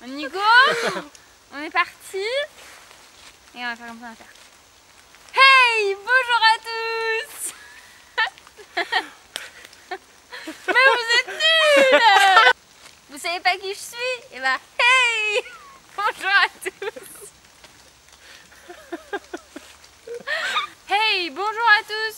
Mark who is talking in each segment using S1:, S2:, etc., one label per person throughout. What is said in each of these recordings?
S1: On y go. On est parti. Et on va faire comme ça, on va faire. Hey, bonjour à tous. Mais vous êtes nuls. Vous savez pas qui je suis? Et bah, hey, bonjour à tous. Hey, bonjour à tous.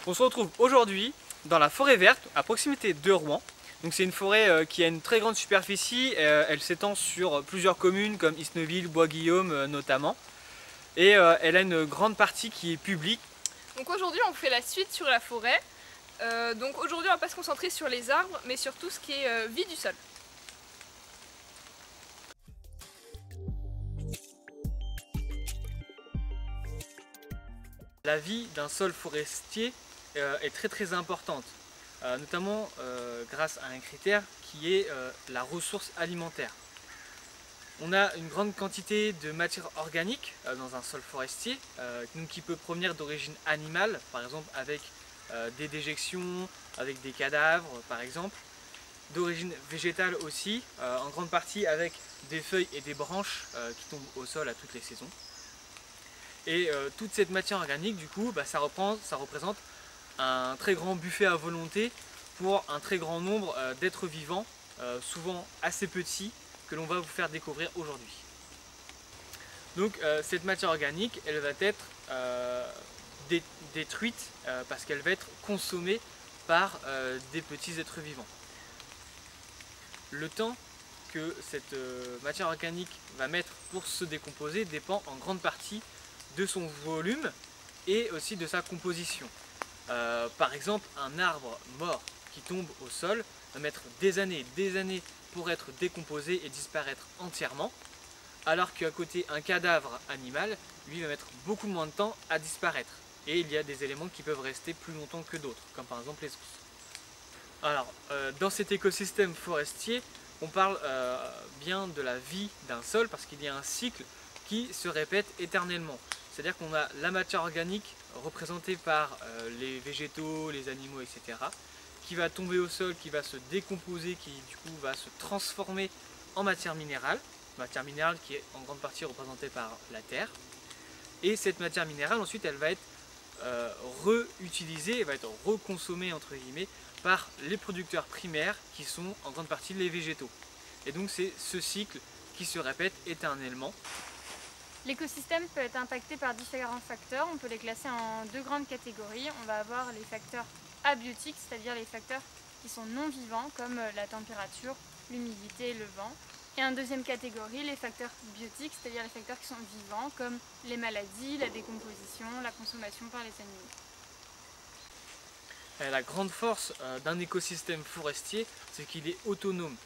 S2: On se retrouve aujourd'hui dans la forêt verte à proximité de Rouen. Donc c'est une forêt qui a une très grande superficie, elle s'étend sur plusieurs communes comme Isneville, Bois-Guillaume notamment. Et elle a une grande partie qui est publique.
S3: Donc aujourd'hui on fait la suite sur la forêt. Donc aujourd'hui on va pas se concentrer sur les arbres mais sur tout ce qui est vie du sol.
S2: La vie d'un sol forestier est très importante, notamment grâce à un critère qui est la ressource alimentaire. On a une grande quantité de matière organique dans un sol forestier, qui peut provenir d'origine animale, par exemple avec des déjections, avec des cadavres par exemple, d'origine végétale aussi, en grande partie avec des feuilles et des branches qui tombent au sol à toutes les saisons. Et toute cette matière organique, du coup, ça représente un très grand buffet à volonté pour un très grand nombre d'êtres vivants, souvent assez petits, que l'on va vous faire découvrir aujourd'hui. Donc cette matière organique, elle va être détruite parce qu'elle va être consommée par des petits êtres vivants. Le temps que cette matière organique va mettre pour se décomposer dépend en grande partie de son volume et aussi de sa composition. Par exemple, un arbre mort qui tombe au sol va mettre des années pour être décomposé et disparaître entièrement, alors qu'à côté un cadavre animal, lui, va mettre beaucoup moins de temps à disparaître. Et il y a des éléments qui peuvent rester plus longtemps que d'autres, comme par exemple les os. Alors, dans cet écosystème forestier, on parle bien de la vie d'un sol parce qu'il y a un cycle qui se répète éternellement. C'est-à-dire qu'on a la matière organique représentée par les végétaux, les animaux, etc. qui va tomber au sol, qui va se décomposer, qui du coup va se transformer en matière minérale qui est en grande partie représentée par la terre. Et cette matière minérale ensuite elle va être réutilisée, elle va être reconsommée entre guillemets par les producteurs primaires qui sont en grande partie les végétaux. Et donc c'est ce cycle qui se répète éternellement.
S1: L'écosystème peut être impacté par différents facteurs, on peut les classer en deux grandes catégories. On va avoir les facteurs abiotiques, c'est-à-dire les facteurs qui sont non vivants comme la température, l'humidité et le vent. Et en deuxième catégorie, les facteurs biotiques, c'est-à-dire les facteurs qui sont vivants comme les maladies, la décomposition, la consommation par les animaux.
S2: La grande force d'un écosystème forestier, c'est qu'il est autonome.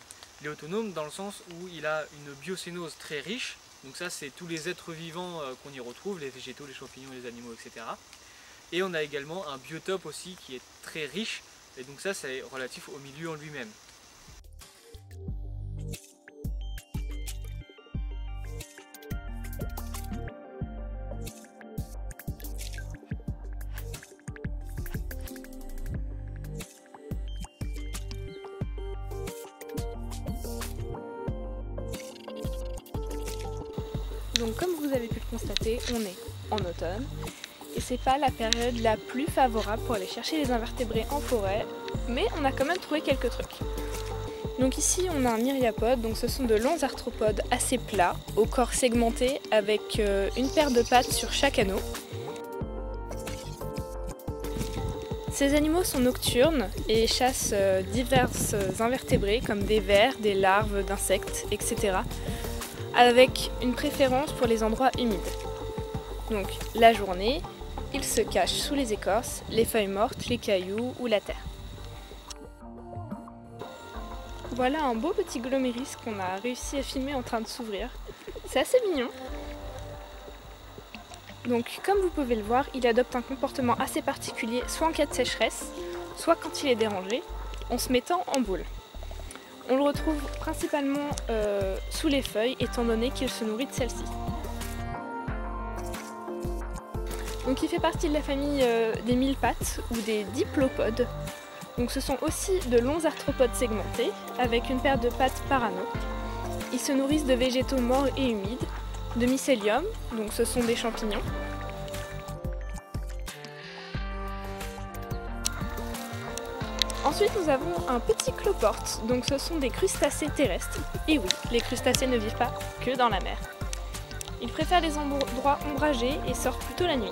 S2: Il est autonome dans le sens où il a une biocénose très riche. Donc ça c'est tous les êtres vivants qu'on y retrouve, les végétaux, les champignons, les animaux, etc. Et on a également un biotope aussi qui est très riche, et donc ça c'est relatif au milieu en lui-même.
S3: Donc comme vous avez pu le constater, on est en automne et c'est pas la période la plus favorable pour aller chercher les invertébrés en forêt, mais on a quand même trouvé quelques trucs. Donc ici on a un myriapode, donc ce sont de longs arthropodes assez plats, au corps segmenté avec une paire de pattes sur chaque anneau. Ces animaux sont nocturnes et chassent divers invertébrés comme des vers, des larves d'insectes, etc. avec une préférence pour les endroits humides. Donc la journée, ils se cachent sous les écorces, les feuilles mortes, les cailloux ou la terre. Voilà un beau petit gloméris qu'on a réussi à filmer en train de s'ouvrir. C'est assez mignon. Donc comme vous pouvez le voir, il adopte un comportement assez particulier, soit en cas de sécheresse, soit quand il est dérangé, en se mettant en boule. On le retrouve principalement sous les feuilles, étant donné qu'il se nourrit de celles-ci. Donc il fait partie de la famille des mille-pattes ou des diplopodes. Donc ce sont aussi de longs arthropodes segmentés, avec une paire de pattes par anneau. Ils se nourrissent de végétaux morts et humides, de mycélium, donc ce sont des champignons. Ensuite, nous avons un petit cloporte, donc ce sont des crustacés terrestres. Et oui, les crustacés ne vivent pas que dans la mer. Ils préfèrent les endroits ombragés et sortent plutôt la nuit.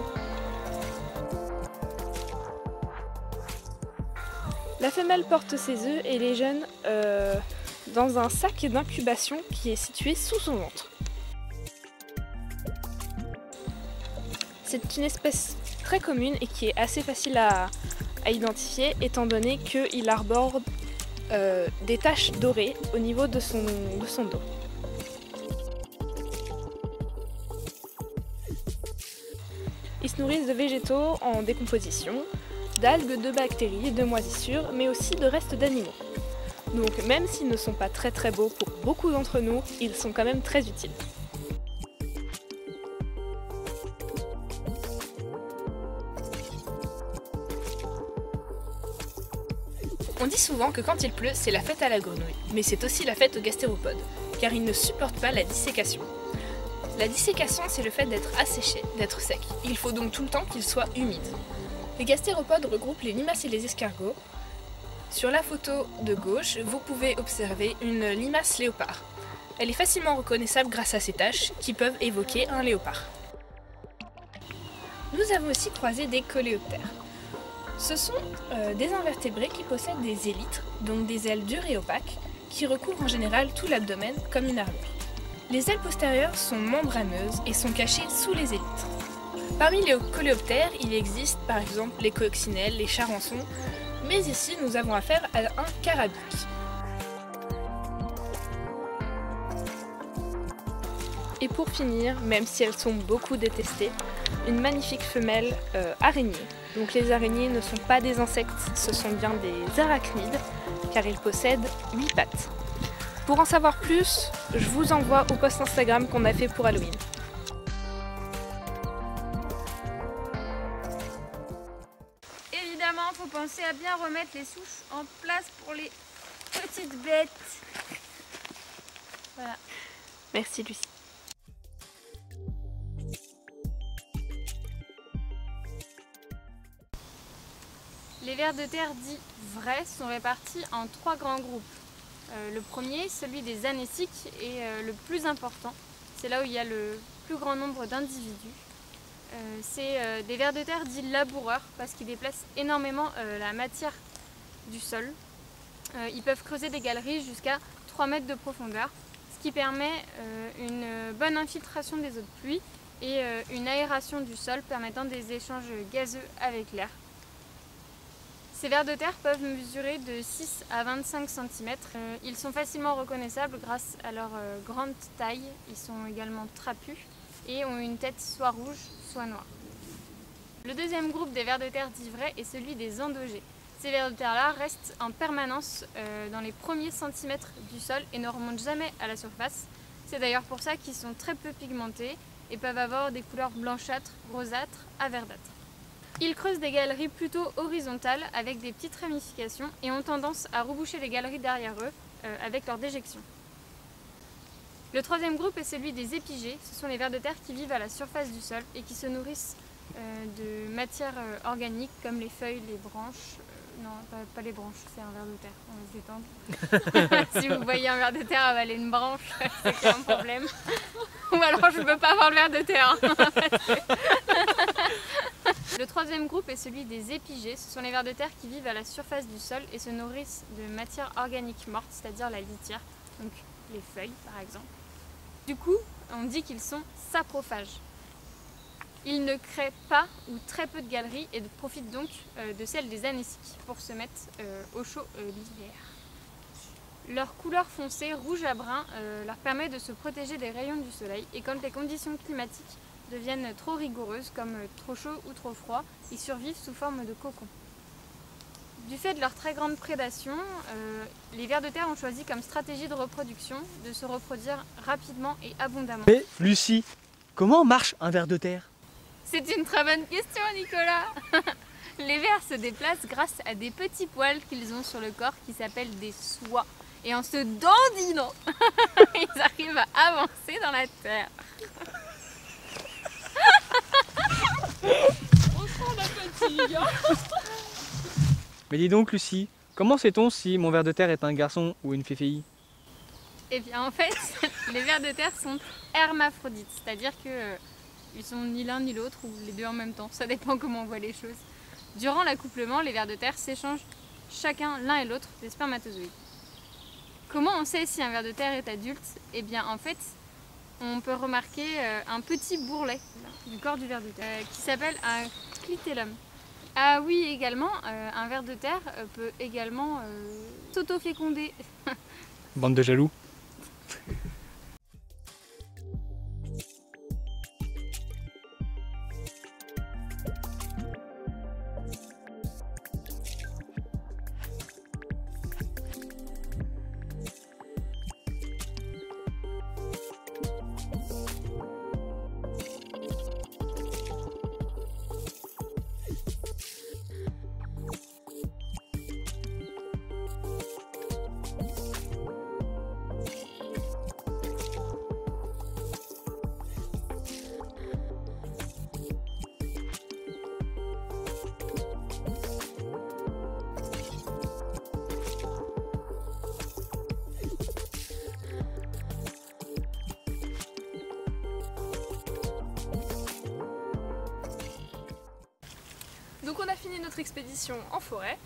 S3: La femelle porte ses œufs et les jeunes dans un sac d'incubation qui est situé sous son ventre. C'est une espèce très commune et qui est assez facile à identifier étant donné qu'il arbore des taches dorées au niveau de son dos. Ils se nourrissent de végétaux en décomposition, d'algues, de bactéries, de moisissures, mais aussi de restes d'animaux. Donc même s'ils ne sont pas très beaux pour beaucoup d'entre nous, ils sont quand même très utiles. On dit souvent que quand il pleut, c'est la fête à la grenouille, mais c'est aussi la fête aux gastéropodes, car ils ne supportent pas la dissécation. La dissécation, c'est le fait d'être asséché, d'être sec. Il faut donc tout le temps qu'il soit humide. Les gastéropodes regroupent les limaces et les escargots. Sur la photo de gauche, vous pouvez observer une limace léopard. Elle est facilement reconnaissable grâce à ses taches qui peuvent évoquer un léopard. Nous avons aussi croisé des coléoptères. Ce sont des invertébrés qui possèdent des élytres, donc des ailes dures et opaques, qui recouvrent en général tout l'abdomen comme une armure. Les ailes postérieures sont membraneuses et sont cachées sous les élytres. Parmi les coléoptères, il existe par exemple les coccinelles, les charançons, mais ici nous avons affaire à un carabique. Et pour finir, même si elles sont beaucoup détestées, une magnifique femelle araignée. Donc les araignées ne sont pas des insectes, ce sont bien des arachnides, car ils possèdent 8 pattes. Pour en savoir plus, je vous envoie au post Instagram qu'on a fait pour Halloween.
S1: Évidemment, il faut penser à bien remettre les souches en place pour les petites bêtes. Voilà.
S3: Merci Lucie.
S1: Les vers de terre dits vrais sont répartis en 3 grands groupes. Le premier, celui des anéciques, est le plus important. C'est là où il y a le plus grand nombre d'individus. C'est des vers de terre dits laboureurs parce qu'ils déplacent énormément la matière du sol. Ils peuvent creuser des galeries jusqu'à 3 mètres de profondeur, ce qui permet une bonne infiltration des eaux de pluie et une aération du sol permettant des échanges gazeux avec l'air. Ces vers de terre peuvent mesurer de 6 à 25 cm. Ils sont facilement reconnaissables grâce à leur grande taille. Ils sont également trapus et ont une tête soit rouge, soit noire. Le deuxième groupe des vers de terre dits vrais est celui des endogés. Ces vers de terre-là restent en permanence dans les premiers centimètres du sol et ne remontent jamais à la surface. C'est d'ailleurs pour ça qu'ils sont très peu pigmentés et peuvent avoir des couleurs blanchâtres, rosâtres à verdâtres. Ils creusent des galeries plutôt horizontales avec des petites ramifications et ont tendance à reboucher les galeries derrière eux avec leur déjection. Le troisième groupe est celui des épigées. Ce sont les vers de terre qui vivent à la surface du sol et qui se nourrissent de matières organiques comme les feuilles, les branches. Non, pas les branches, c'est un ver de terre, on va se détendre. Si vous voyez un ver de terre avaler une branche, c'est qu'il y a un problème. Ou alors je ne peux pas avoir le ver de terre. Le troisième groupe est celui des épigées. Ce sont les vers de terre qui vivent à la surface du sol et se nourrissent de matières organiques mortes, c'est-à-dire la litière, donc les feuilles par exemple. Du coup, on dit qu'ils sont saprophages. Ils ne créent pas ou très peu de galeries et profitent donc de celles des anéciques pour se mettre au chaud l'hiver. Leur couleur foncée, rouge à brun, leur permet de se protéger des rayons du soleil et quand les conditions climatiques deviennent trop rigoureuses, comme trop chaud ou trop froid, ils survivent sous forme de cocon. Du fait de leur très grande prédation, les vers de terre ont choisi comme stratégie de reproduction de se reproduire rapidement et abondamment.
S4: Mais Lucie, comment marche un ver de terre ?
S1: C'est une très bonne question, Nicolas. Les vers se déplacent grâce à des petits poils qu'ils ont sur le corps qui s'appellent des soies. Et en se dandinant, ils arrivent avancer dans la terre.
S3: On sent la fatigue.
S4: Mais dis donc Lucie, comment sait-on si mon ver de terre est un garçon ou une fille?
S1: Eh bien en fait, les vers de terre sont hermaphrodites, c'est-à-dire que ils sont ni l'un ni l'autre ou les deux en même temps, ça dépend comment on voit les choses. Durant l'accouplement, les vers de terre s'échangent chacun l'un et l'autre des spermatozoïdes. Comment on sait si un ver de terre est adulte? Eh bien en fait, on peut remarquer un petit bourrelet du corps du ver de terre qui s'appelle un clitellum. Ah oui, également, un ver de terre peut également s'auto-féconder.
S4: Bande de jaloux.
S3: Donc on a fini notre expédition en forêt.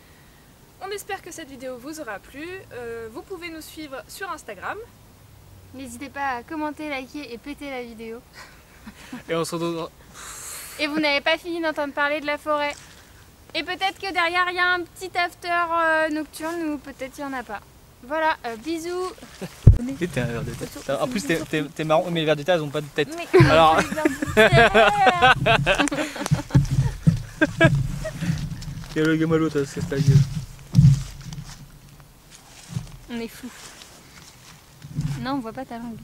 S3: On espère que cette vidéo vous aura plu. Vous pouvez nous suivre sur Instagram.
S1: N'hésitez pas à commenter, liker et péter la vidéo.
S2: Et on se retrouve.
S1: Et vous n'avez pas fini d'entendre parler de la forêt. Et peut-être que derrière il y a un petit after nocturne ou peut-être il n'y en a pas. Voilà, bisous.
S4: T'es un ver de terre. En plus t'es marron, mais les vers de terre ils ont pas de tête.
S1: Mais...
S4: Alors... Et le gamalo, c'est ta gueule.
S1: On est fou. Non, on voit pas ta langue.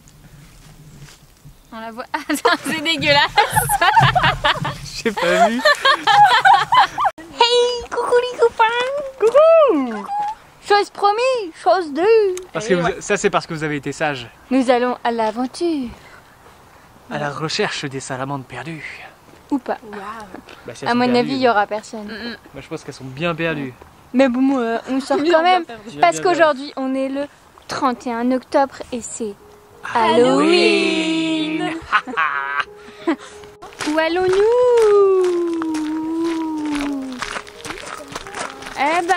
S1: On la voit. Ah, c'est dégueulasse.
S4: J'ai pas vu.
S1: Hey, coucou les copains. Coucou. Chose promise, chose due.
S4: Parce que ça c'est parce que vous avez été sage.
S1: Nous allons à l'aventure.
S4: À la recherche des salamandres perdues.
S1: Ou pas.
S4: Bah, si elles
S1: À
S4: sont
S1: mon
S4: perdues,
S1: avis, il y aura personne.
S4: Moi je pense qu'elles sont bien perdues.
S1: Mais bon, on sort quand même. Parce qu'aujourd'hui, on est le 31 octobre et c'est Halloween. Où allons-nous? Eh bah,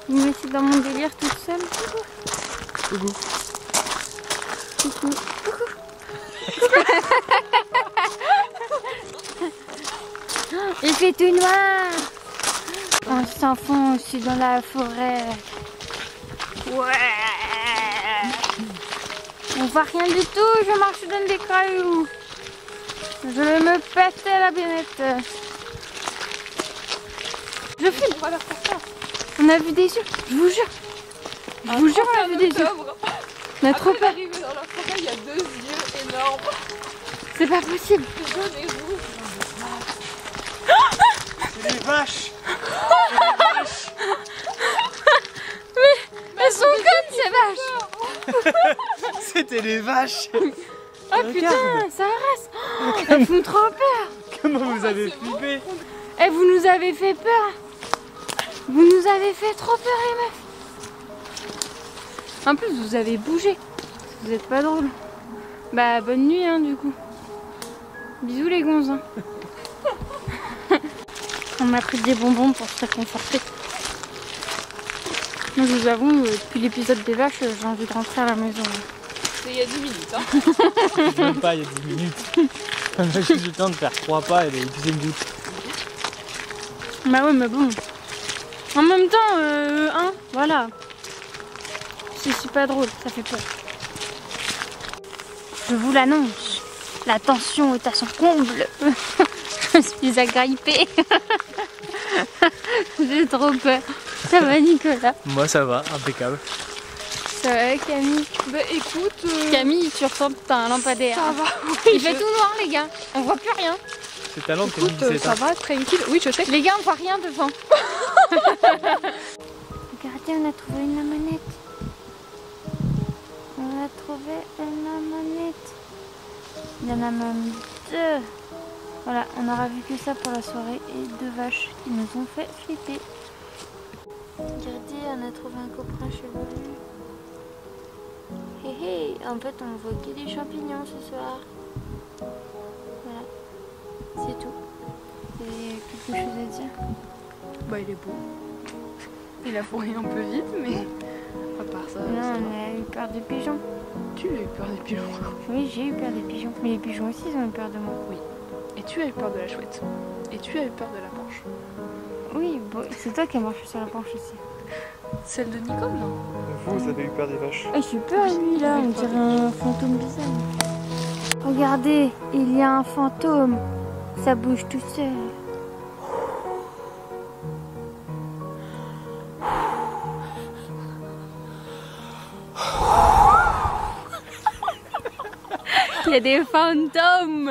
S1: je me suis dans mon délire toute seule.
S4: Coucou.
S1: Coucou. Il fait tout noir. On s'enfonce dans la forêt. Ouais. On voit rien du tout. Je marche dans des cailloux. Je vais me péter la binette. Je filme.
S3: On va leur faire ça.
S1: On a vu des yeux. Je vous jure. Je vous jure qu'on a vu des yeux. On a trop
S3: Après
S1: peur.
S3: d'arriver dans la forêt, il y a 2 yeux énormes.
S1: C'est pas possible.
S3: Jaune et rouge.
S4: C'est des vaches.
S1: Elles sont connes ces vaches.
S4: C'était des vaches.
S1: Oh putain, ça reste. Oh, elles font trop peur.
S4: Comment vous avez flippé?
S1: Eh, vous nous avez fait peur. Vous nous avez fait trop peur les meufs. En plus vous avez bougé. Vous êtes pas drôle. Bah bonne nuit hein du coup. Bisous les gonzes. Hein. On m'a pris des bonbons pour se réconforter. Moi je vous avoue, depuis l'épisode des vaches, j'ai envie de rentrer à la maison.
S3: C'est il y a 10 minutes. Hein.
S4: Même pas il y a 10 minutes. On a juste eu le temps de faire 3 pas et d'épuiser une goutte.
S1: Bah ouais mais bon. En même temps, hein, voilà. C'est pas drôle, ça fait peur. Je vous l'annonce, la tension est à son comble. Je suis agrippée. J'ai trop peur. Ça va Nicolas?
S4: Moi ça va, impeccable.
S1: Ça va Camille?
S3: Bah écoute...
S1: Camille, tu ressembles à un lampadaire.
S3: Ça va.
S1: Il fait tout noir les gars, on voit plus rien.
S4: C'est ta lampe qui
S3: Écoute,
S4: dit
S3: ça va, tranquille. Oui, je sais.
S1: Les gars, on voit rien devant. Regardez, on a trouvé une manette.
S5: a trouvé une amanite. Il y en a même 2. Voilà, on aura vu que ça pour la soirée et 2 vaches qui nous ont fait flipper. Regardez, on a trouvé un coprin chevelu. Hé hé, en fait on voit que des champignons ce soir. Voilà, c'est tout. Il y a quelque chose à dire?
S3: Bah il est beau. Il a fourré un peu vite, mais à part ça...
S5: Non, on a eu peur des pigeons.
S3: Tu as eu peur des pigeons.
S5: Oui, j'ai eu peur des pigeons. Mais les pigeons aussi, ils ont eu peur de moi.
S3: Oui. Et tu as eu peur de la chouette. Et tu as eu peur de la panche.
S5: Oui, bon, c'est toi qui as marché sur la panche aussi.
S3: Celle de Nicole, non?
S4: Vous avez eu peur des vaches.
S5: Ah, j'ai peur, lui, là. On dirait un fantôme bizarre. Regardez, il y a un fantôme. Ça bouge tout seul. Il y a des fantômes.